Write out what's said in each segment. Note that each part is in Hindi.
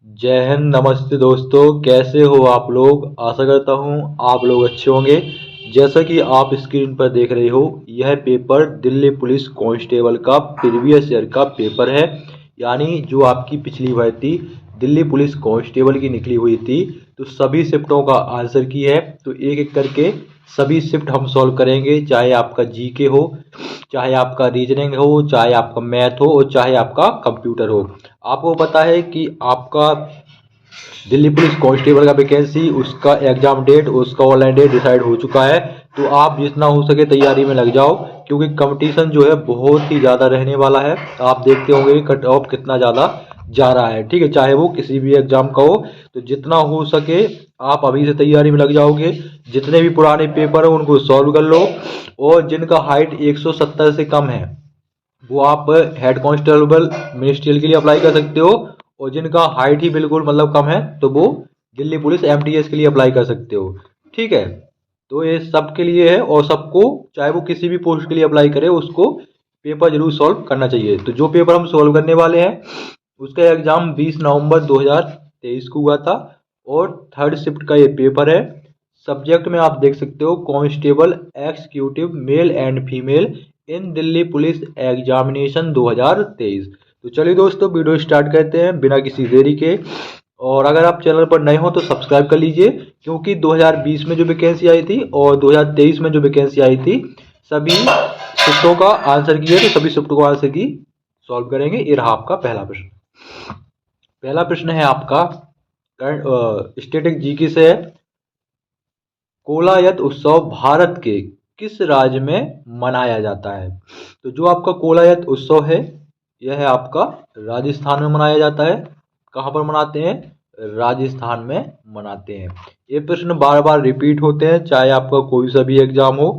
जय हिंद। नमस्ते दोस्तों, कैसे हो आप लोग। आशा करता हूँ आप लोग अच्छे होंगे। जैसा कि आप स्क्रीन पर देख रहे हो, यह पेपर दिल्ली पुलिस कांस्टेबल का प्रीवियस ईयर का पेपर है। यानी जो आपकी पिछली भर्ती दिल्ली पुलिस कांस्टेबल की निकली हुई थी, तो सभी शिफ्टों का आंसर की है। तो एक एक करके सभी शिफ्ट हम सॉल्व करेंगे, चाहे आपका जीके हो, चाहे आपका रीजनिंग हो, चाहे आपका मैथ हो और चाहे आपका कंप्यूटर हो। आपको पता है कि आपका दिल्ली पुलिस कांस्टेबल का वैकेंसी, उसका एग्जाम डेट, उसका ऑनलाइन डेट डिसाइड हो चुका है। तो आप जितना हो सके तैयारी में लग जाओ, क्योंकि कंपटीशन जो है बहुत ही ज़्यादा रहने वाला है। आप देखते होंगे कि कट ऑफ कितना ज़्यादा जा रहा है। ठीक है, चाहे वो किसी भी एग्जाम का हो। तो जितना हो सके आप अभी से तैयारी में लग जाओगे। जितने भी पुराने पेपर हैं उनको सॉल्व कर लो, और जिनका हाइट 170 से कम है वो आप हेड कांस्टेबल मिनिस्ट्रियल के लिए अप्लाई कर सकते हो। और जिनका हाइट ही बिल्कुल मतलब कम है तो वो दिल्ली पुलिस एमटीएस के लिए अप्लाई कर सकते हो। ठीक है, तो ये सबके लिए है, और सबको चाहे वो किसी भी पोस्ट के लिए अप्लाई करे उसको पेपर जरूर सॉल्व करना चाहिए। तो जो पेपर हम सॉल्व करने वाले हैं उसका एग्जाम 20 नवंबर 2023 को हुआ था, और थर्ड शिफ्ट का ये पेपर है। सब्जेक्ट में आप देख सकते हो constable executive male and female in Delhi police examination 2023। तो चलिए दोस्तों, वीडियो स्टार्ट करते हैं बिना किसी देरी के। और अगर आप चैनल पर नए हो तो सब्सक्राइब कर लीजिए, क्योंकि 2020 में जो वैकेंसी आई थी और 2023 में जो वैकेंसी आई थी, सभी शिफ्टों का आंसर की है। तो सभी शिफ्टों का आंसर की सॉल्व करेंगे। ये रहा आपका पहला प्रश्न। पहला प्रश्न है आपका स्टैटिक जीके से है। कोलायत उत्सव भारत के किस राज्य में मनाया जाता है। तो जो आपका कोलायत उत्सव है यह है आपका राजस्थान में मनाया जाता है। कहाँ पर मनाते हैं? राजस्थान में मनाते हैं। ये प्रश्न बार बार रिपीट होते हैं, चाहे आपका कोई सा भी एग्जाम हो।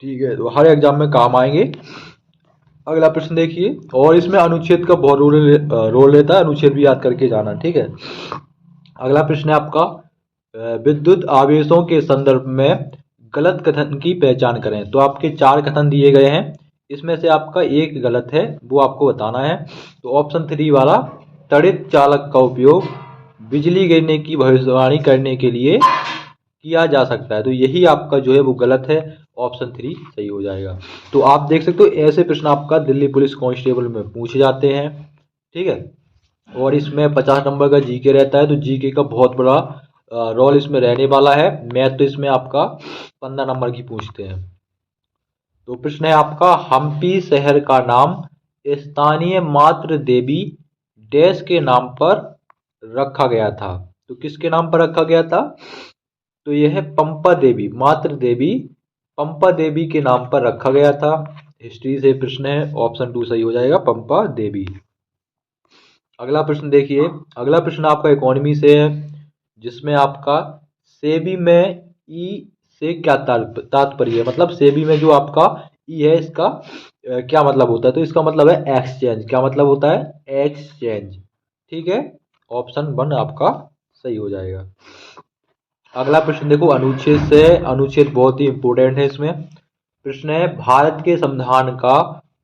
ठीक है, तो हर एग्जाम में काम आएंगे। अगला प्रश्न देखिए, और इसमें अनुच्छेद का बहुत रोल रहता है, अनुच्छेद भी याद करके जाना। ठीक है, अगला प्रश्न है आपका विद्युत आवेशों के संदर्भ में गलत कथन की पहचान करें। तो आपके चार कथन दिए गए हैं, इसमें से आपका एक गलत है, वो आपको बताना है। तो ऑप्शन 3 वाला, त्वरित चालक का उपयोग बिजली गिरने की भविष्यवाणी करने के लिए किया जा सकता है। तो यही आपका जो है वो गलत है, ऑप्शन 3 सही हो जाएगा। तो आप देख सकते हो ऐसे प्रश्न आपका दिल्ली पुलिस कांस्टेबल में पूछे जाते हैं। ठीक है, और इसमें 50 नंबर का जीके रहता है, तो जीके का बहुत बड़ा रोल इसमें रहने वाला है। मैथ तो इसमें आपका 15 नंबर की पूछते हैं। तो प्रश्न है आपका, हम्पी शहर का नाम स्थानीय मातृ देवी डैश के नाम पर रखा गया था। तो किसके नाम पर रखा गया था? तो यह है पंपा देवी, मातृ देवी पंपा देवी के नाम पर रखा गया था। हिस्ट्री से प्रश्न है, ऑप्शन 2 सही हो जाएगा, पंपा देवी। अगला प्रश्न देखिए, अगला प्रश्न आपका इकोनॉमी से है, जिसमें आपका सेबी में ई से क्या तात्पर्य है। मतलब सेबी में जो आपका ई है इसका क्या मतलब होता है। तो इसका मतलब है एक्सचेंज। क्या मतलब होता है? एक्सचेंज। ठीक है, ऑप्शन 1 आपका सही हो जाएगा। अगला प्रश्न देखो अनुच्छेद से है, अनुच्छेद बहुत ही इंपॉर्टेंट है इसमें। प्रश्न है, भारत के संविधान का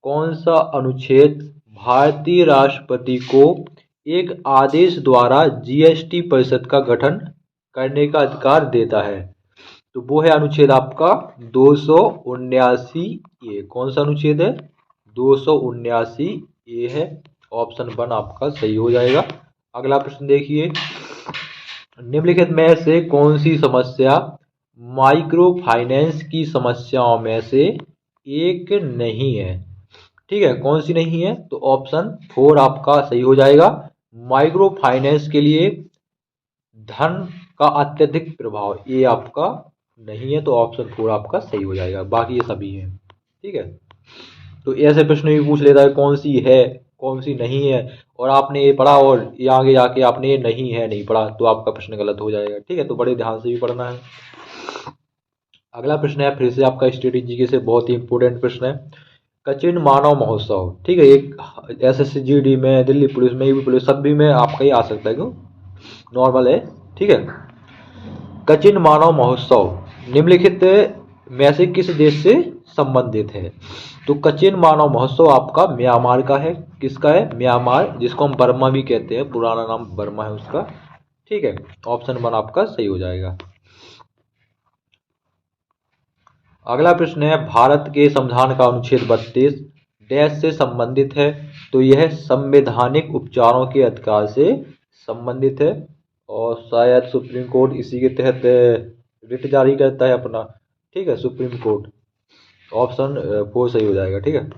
कौन सा अनुच्छेद भारतीय राष्ट्रपति को एक आदेश द्वारा जीएसटी परिषद का गठन करने का अधिकार देता है। तो वो है अनुच्छेद आपका 279 ए। कौन सा अनुच्छेद है? 279 ए है, ऑप्शन 1 आपका सही हो जाएगा। अगला प्रश्न देखिए, निम्नलिखित में से कौन सी समस्या माइक्रो फाइनेंस की समस्याओं में से एक नहीं है। ठीक है, कौन सी नहीं है? तो ऑप्शन 4 आपका सही हो जाएगा। माइक्रो फाइनेंस के लिए धन का अत्यधिक प्रभाव, ये आपका नहीं है, तो ऑप्शन 4 आपका सही हो जाएगा। बाकी ये सभी हैं। ठीक है, तो ऐसे प्रश्न भी पूछ लेता है कौन सी है कौन सी नहीं है, और आपने ये पढ़ा और ये आगे जाके आपने ये नहीं है नहीं पढ़ा, तो आपका प्रश्न गलत हो जाएगा। ठीक है, तो बड़े ध्यान से भी पढ़ना है। अगला प्रश्न है फिर से आपका स्टडी जीके से बहुत ही इंपॉर्टेंट प्रश्न है, कचिन मानव महोत्सव। ठीक है, एक एसएससी जीडी में, दिल्ली पुलिस में, यूपी पुलिस, सभी में आपका ही आ सकता है, क्यों नॉर्मल है। ठीक है, कचिन मानव महोत्सव निम्नलिखित में से किस देश से संबंधित है? तो कचिन मानव महोत्सव आपका म्यांमार का है। किसका है? म्यांमार, जिसको हम बर्मा भी कहते हैं, पुराना नाम बर्मा है उसका। ठीक है, ऑप्शन 1 आपका सही हो जाएगा। अगला प्रश्न है, भारत के संविधान का अनुच्छेद 32 डैश से संबंधित है? तो यह संवैधानिक उपचारों के अधिकार से संबंधित है और शायद सुप्रीम कोर्ट इसी के तहत रिट जारी करता है अपना। ठीक है, सुप्रीम कोर्ट। ऑप्शन 4 सही हो जाएगा। ठीक है,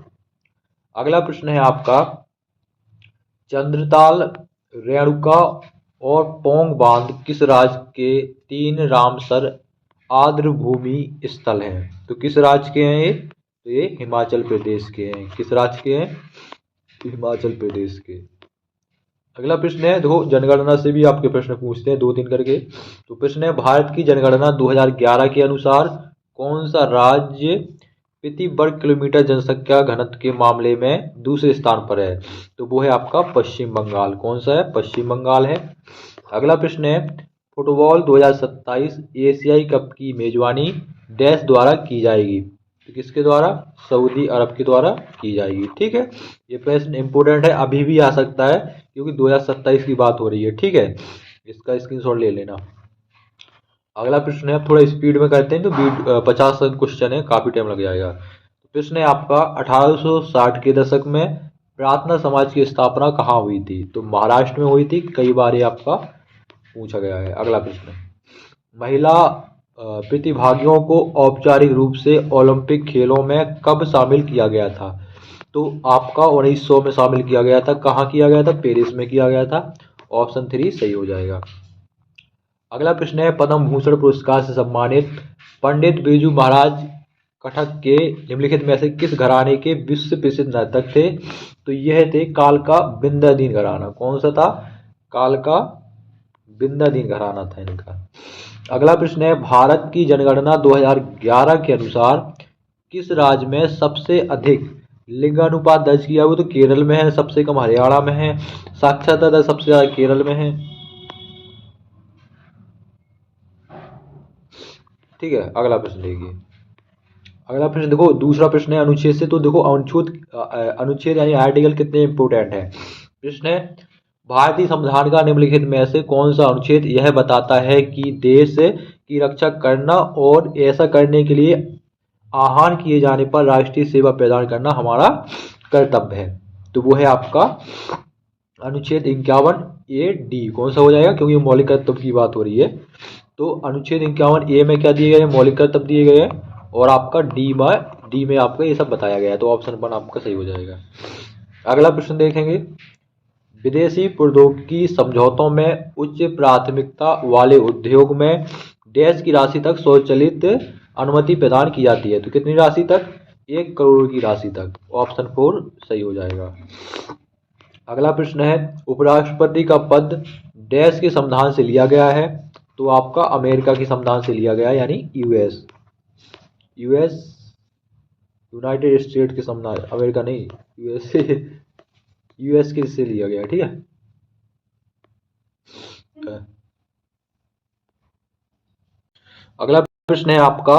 अगला प्रश्न है आपका, चंद्रताल, रेणुका और पोंग बांध किस राज्य के 3 रामसर आर्द्रभूमि स्थल हैं? तो किस राज्य के हैं ये? तो ये हिमाचल प्रदेश के हैं। किस राज्य के हैं? हिमाचल प्रदेश के। अगला प्रश्न है, देखो जनगणना से भी आपके प्रश्न पूछते हैं 2-3 करके। तो प्रश्न है, भारत की जनगणना 2011 के अनुसार कौन सा राज्य प्रति वर्ग किलोमीटर जनसंख्या घनत्व के मामले में दूसरे स्थान पर है? तो वो है आपका पश्चिम बंगाल। कौन सा है? पश्चिम बंगाल है। अगला प्रश्न है, फुटबॉल 2027 एशियाई कप की मेजबानी डैश द्वारा की जाएगी? तो किसके द्वारा? सऊदी अरब के द्वारा की जाएगी। ठीक है, ये प्रश्न इंपोर्टेंट है, अभी भी आ सकता है क्योंकि 2027 की बात हो रही है। ठीक है, इसका स्क्रीनशॉट ले लेना। अगला प्रश्न है, थोड़ा स्पीड में करते हैं तो 50 क्वेश्चन है, काफी टाइम लग जाएगा। प्रश्न है आपका, 1860 के दशक में प्रार्थना समाज की स्थापना कहाँ हुई थी? तो महाराष्ट्र में हुई थी। कई बार ये आपका पूछा गया है। अगला प्रश्न, महिला प्रतिभागियों को औपचारिक रूप से ओलंपिक खेलों में कब शामिल किया गया था? तो आपका 1900 में शामिल किया गया था। कहाँ किया गया था? पेरिस में किया गया था। ऑप्शन 3 सही हो जाएगा। अगला प्रश्न है, पद्म भूषण पुरस्कार से सम्मानित पंडित बिरजू महाराज कथक के निम्नलिखित में से किस घराने के विश्व प्रसिद्ध नर्तक थे? तो यह थे कालका बिंदादीन घराना। कौन सा था? कालका बिंदादीन घराना था इनका। अगला प्रश्न है, भारत की जनगणना 2011 के अनुसार किस राज्य में सबसे अधिक लिंगानुपात दर्ज किया हुआ? तो केरल में है, सबसे कम हरियाणा में है, साक्षरता दर सबसे ज्यादा केरल में है। ठीक है, अगला प्रश्न देखिए। अगला प्रश्न देखो, दूसरा प्रश्न है अनुच्छेद से। तो देखो अनुच्छेद यानी आर्टिकल कितने इंपोर्टेंट है। प्रश्न है, भारतीय संविधान का निम्नलिखित में से कौन सा अनुच्छेद यह बताता है कि देश की रक्षा करना और ऐसा करने के लिए आह्वान किए जाने पर राष्ट्रीय सेवा प्रदान करना हमारा कर्तव्य है? तो वो है आपका अनुच्छेद 51A(D). कौन सा हो जाएगा? क्योंकि मौलिक कर्तव्य की बात हो रही है। तो अनुच्छेद 51A में क्या दिए गए हैं? मौलिक कर्तव्य दिए गए हैं। और आपका डी में आपका ये सब बताया गया है। तो ऑप्शन 1 आपका सही हो जाएगा। अगला प्रश्न देखेंगे, विदेशी प्रौद्योगिकी समझौतों में उच्च प्राथमिकता वाले उद्योग में डैश की राशि तक स्वचालित अनुमति प्रदान की जाती है? तो कितनी राशि तक? 1 करोड़ की राशि तक। ऑप्शन 4 सही हो जाएगा। अगला प्रश्न है, उपराष्ट्रपति का पद डैश के संविधान से लिया गया है? तो आपका अमेरिका के संविधान से लिया गया है, यानी यूएस यूनाइटेड स्टेट के संविधान, अमेरिका नहीं, यूएस के से लिया गया। ठीक है, अगला प्रश्न है आपका,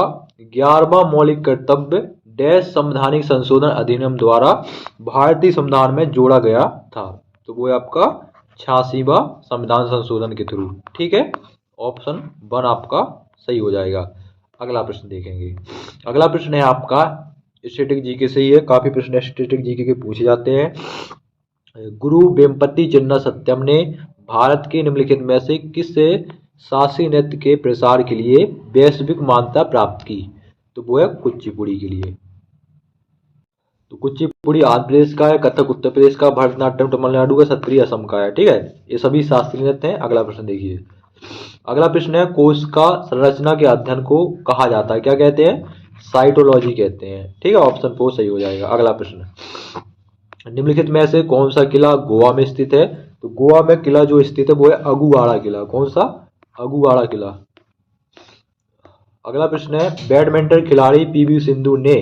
11वां मौलिक कर्तव्य डैश संवैधानिक संशोधन अधिनियम द्वारा भारतीय संविधान में जोड़ा गया था? तो वो है आपका 86वां संविधान संशोधन के थ्रू। ठीक है, ऑप्शन 1 आपका सही हो जाएगा। अगला प्रश्न देखेंगे। अगला प्रश्न है आपका स्टैटिक जीके से ही है, काफी प्रश्न स्टैटिक जीके के पूछे जाते हैं। गुरु वेम्पति चिन्ना सत्यम ने भारत के निम्नलिखित में से किस शास्त्रीय नृत्य के प्रसार के लिए वैश्विक मान्यता प्राप्त की? तो वो है कुचिपुड़ी के लिए। तो कुचिपुड़ी आंध्र प्रदेश का है, कथक उत्तर प्रदेश का, भरतनाट्यम तमिलनाडु का, सत्रिय असम का है। ठीक है, ये सभी शास्त्रीय नृत्य हैं। अगला प्रश्न देखिए। अगला प्रश्न है, कोश का संरचना के अध्ययन को कहा जाता है? क्या कहते हैं? साइटोलॉजी कहते हैं। ठीक है, ऑप्शन 4 सही हो जाएगा। अगला प्रश्न, निम्नलिखित में से कौन सा किला गोवा में स्थित है? तो गोवा में किला जो स्थित है वो है अगुवाड़ा किला। कौन सा? अगुवाड़ा किला। अगला प्रश्न है, बैडमिंटन खिलाड़ी पीवी सिंधु ने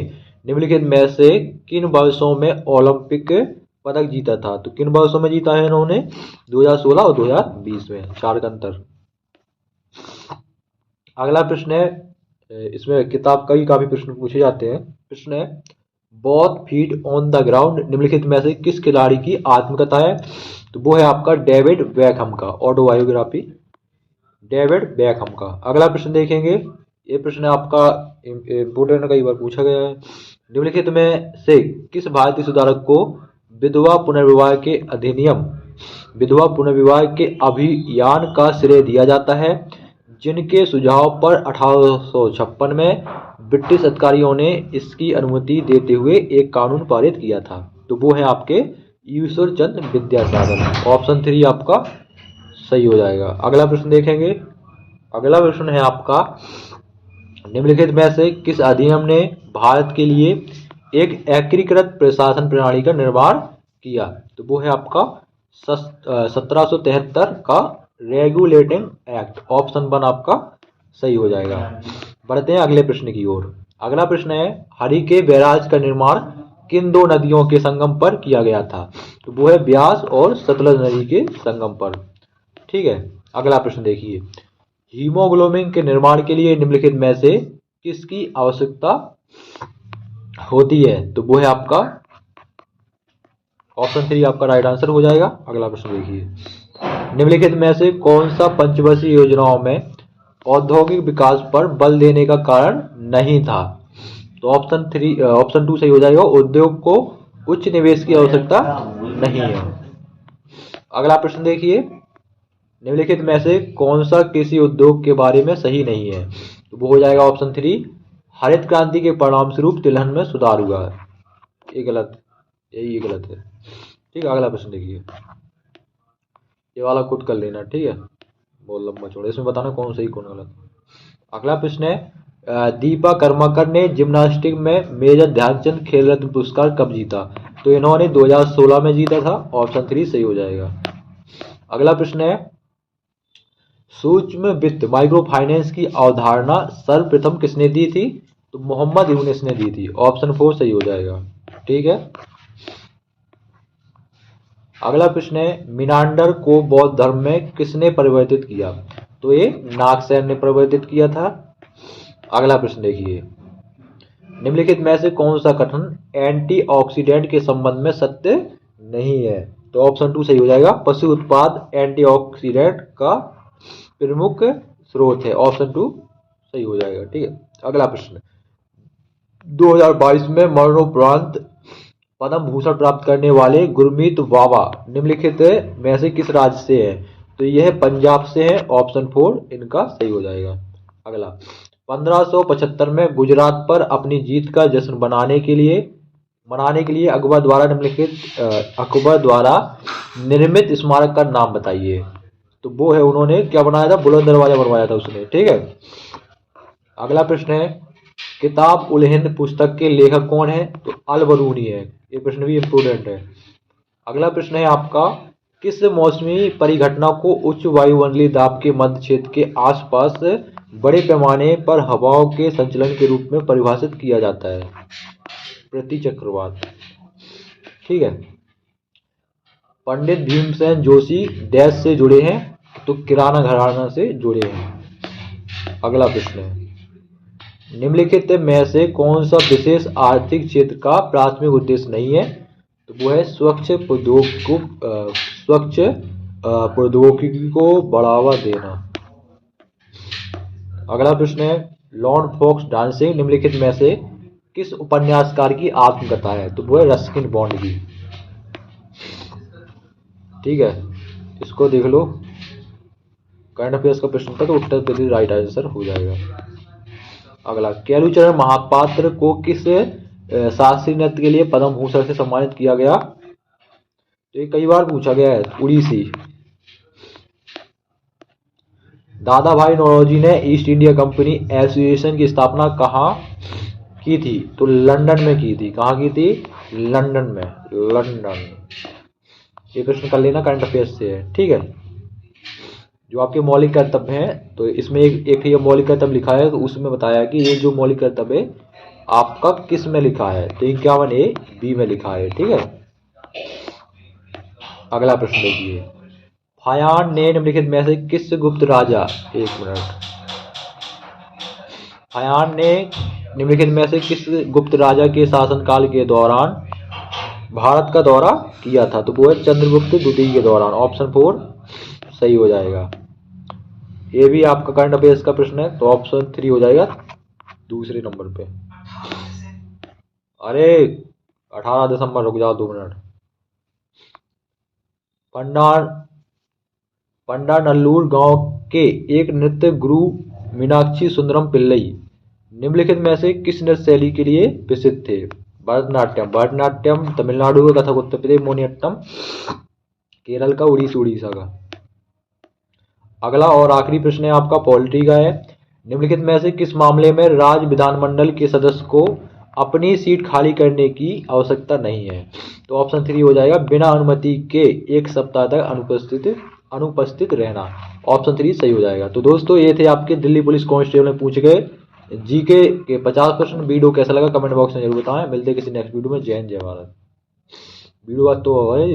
निम्नलिखित में से किन वर्षों में ओलंपिक पदक जीता था? तो किन वर्षों में जीता है इन्होंने? 2016 और 2020 में, 4 का अंतर। अगला प्रश्न है, इसमें किताब का ही काफी प्रश्न पूछे जाते हैं। प्रश्न है, both feet on the ground निम्नलिखित में से किस खिलाड़ी की आत्मकथा है? तो वो है आपका डेविड बेकहम का ऑटोबायोग्राफी, डेविड बेकहम का। अगला प्रश्न देखेंगे, ये प्रश्न आपका इम्पोर्टेंट, कई बार पूछा गया है। निम्नलिखित में से किस भारतीय सुधारक को विधवा पुनर्विवाह के अधिनियम, विधवा पुनर्विवाह के अभियान का श्रेय दिया जाता है, जिनके सुझाव पर 1856 में ब्रिटिश अधिकारियों ने इसकी अनुमति देते हुए एक कानून पारित किया था? तो वो है आपके ईश्वर चंद्र विद्यासागर। ऑप्शन 3 आपका सही हो जाएगा। अगला प्रश्न देखेंगे, अगला प्रश्न है आपका, निम्नलिखित में से किस अधिनियम ने भारत के लिए एक एकीकृत प्रशासन प्रणाली का निर्माण किया? तो वो है आपका 1773 का रेगुलेटिंग एक्ट। ऑप्शन 1 आपका सही हो जाएगा। बढ़ते हैं अगले प्रश्न की ओर। अगला प्रश्न है, हरिके बैराज का निर्माण किन दो नदियों के संगम पर किया गया था? तो वो है ब्यास और सतलज नदी के संगम पर। ठीक है, अगला प्रश्न देखिए, हीमोग्लोबिन के निर्माण के लिए निम्नलिखित में से किसकी आवश्यकता होती है? तो वो है आपका ऑप्शन 3 आपका राइट आंसर हो जाएगा। अगला प्रश्न देखिए, निम्नलिखित में से कौन सा पंचवर्षीय योजनाओं में औद्योगिक विकास पर बल देने का कारण नहीं था? तो ऑप्शन 2 सही हो जाएगा, उद्योग को उच्च निवेश की आवश्यकता नहीं है। अगला प्रश्न देखिए, निम्नलिखित में से कौन सा कृषि उद्योग के बारे में सही नहीं है? तो वो हो जाएगा ऑप्शन 3, हरित क्रांति के परिणाम स्वरूप तिलहन में सुधार हुआ है। ये गलत, ये गलत है। ठीक है, अगला प्रश्न देखिए, ये वाला खुद कर लेना, ठीक है, बहुत लंबा चौड़ा, इसमें बताना कौन सही कौन गलत। अगला प्रश्न है, दीपा कर्माकर ने जिम्नास्टिक में मेजर ध्यानचंद खेल रत्न पुरस्कार कब जीता? तो इन्होंने 2016 में जीता था। ऑप्शन 3 सही हो जाएगा। अगला प्रश्न है, सूक्ष्म वित्त माइक्रो फाइनेंस की अवधारणा सर्वप्रथम किसने दी थी? तो मोहम्मद यूनुस ने दी थी। ऑप्शन 4 सही हो जाएगा। ठीक है, अगला प्रश्न है, मिनांडर को बौद्ध धर्म में किसने परिवर्तित किया? तो ये नागसेन ने परिवर्तित किया था। अगला प्रश्न देखिए, निम्नलिखित में से कौन सा कथन एंटीऑक्सीडेंट के संबंध में सत्य नहीं है? तो ऑप्शन 2 सही हो जाएगा, पशु उत्पाद एंटीऑक्सीडेंट का प्रमुख स्रोत है। ऑप्शन 2 सही हो जाएगा। ठीक है, अगला प्रश्न, 2022 में मरणोपरांत पद्म भूषण प्राप्त करने वाले गुरमीत वावा निम्नलिखित में से किस राज्य से है? तो यह पंजाब से है। ऑप्शन 4 इनका सही हो जाएगा। अगला, 1575 में गुजरात पर अपनी जीत का जश्न मनाने के लिए अकबर द्वारा निर्मित स्मारक का नाम बताइए। तो वो है, उन्होंने क्या बनाया था? बुलंद दरवाजा बनवाया था उसने। ठीक है, अगला प्रश्न है, किताब उल हिंद पुस्तक के लेखक कौन है? तो अल बरूनी है। ये प्रश्न भी इम्पोर्टेंट है। अगला प्रश्न है आपका, किस मौसमी परिघटना को उच्च वायुमंडलीय दाब के मध्य क्षेत्र के आसपास बड़े पैमाने पर हवाओं के संचलन के रूप में परिभाषित किया जाता है? प्रतिचक्रवात। ठीक है, पंडित भीमसेन जोशी डैश से जुड़े हैं? तो किराना घराना से जुड़े हैं। अगला प्रश्न है, निम्नलिखित में से कौन सा विशेष आर्थिक क्षेत्र का प्राथमिक उद्देश्य नहीं है? तो वो है स्वच्छ प्रौद्योगिकी को बढ़ावा देना। अगला प्रश्न है, लॉर्ड फॉक्स डांसिंग निम्नलिखित में से किस उपन्यासकार की आत्मकथा है? तो वो है रस्किन बॉन्ड की। ठीक है, इसको देख लो, करंट अफेयर्स का प्रश्न था, तो उत्तर प्रदेश राइट आंसर हो जाएगा। अगला, केलुचरण महापात्र को किस शास्त्रीय नृत्य के लिए पद्म भूषण से सम्मानित किया गया? तो ये कई बार पूछा गया है, उड़ीसी। दादा भाई नौरोजी ने ईस्ट इंडिया कंपनी एसोसिएशन की स्थापना कहाँ की थी? तो लंदन में की थी। कहाँ की थी? लंदन में, लंदन। ये प्रश्न कर लेना, करंट अफेयर्स से है। ठीक है, जो आपके मौलिक कर्तव्य हैं, तो इसमें एक ये मौलिक कर्तव्य लिखा है, तो उसमें बताया कि ये जो मौलिक कर्तव्य आपका किस में लिखा है? तो 51A-B में लिखा है। ठीक है, अगला प्रश्न देखिए, फायान ने निम्नलिखित में से किस गुप्त राजा, एक मिनट, अयान ने निम्नलिखित में से किस गुप्त राजा के शासनकाल के दौरान भारत का दौरा किया था? तो वो है चंद्रगुप्त द्वितीय के दौरान। ऑप्शन 4 सही हो जाएगा। ये भी आपका करंट अफेयर्स का प्रश्न है, तो ऑप्शन 3 हो जाएगा दूसरे नंबर पे। अरे 18 दिसंबर, रुक जाओ 2 मिनट। पंडानल्लूर गांव के एक नृत्य गुरु मीनाक्षी सुंदरम पिल्लई निम्नलिखित में से किस नृत्य शैली के लिए प्रसिद्ध थे? भरतनाट्यम तमिलनाडु का, कथक उत्तर प्रदेश, मोहिनीअट्टम केरल का, उड़ीसा का। अगला और आखिरी प्रश्न है आपका पॉलिटी का है। निम्नलिखित में से किस मामले में राज्य विधानमंडल के सदस्य को अपनी सीट खाली करने की आवश्यकता नहीं है? तो ऑप्शन 3 हो जाएगा बिना अनुमति के 1 सप्ताह तक अनुपस्थित रहना। ऑप्शन 3 सही हो जाएगा। तो दोस्तों ये थे आपके दिल्ली पुलिस कांस्टेबल में पूछे गए जीके के 50 प्रश्न। वीडियो कैसा लगा कमेंट बॉक्स में जरूर बताएं। मिलते हैं किसी नेक्स्ट वीडियो में। जय हिंद, जय भारत। वीडियो बात तो है।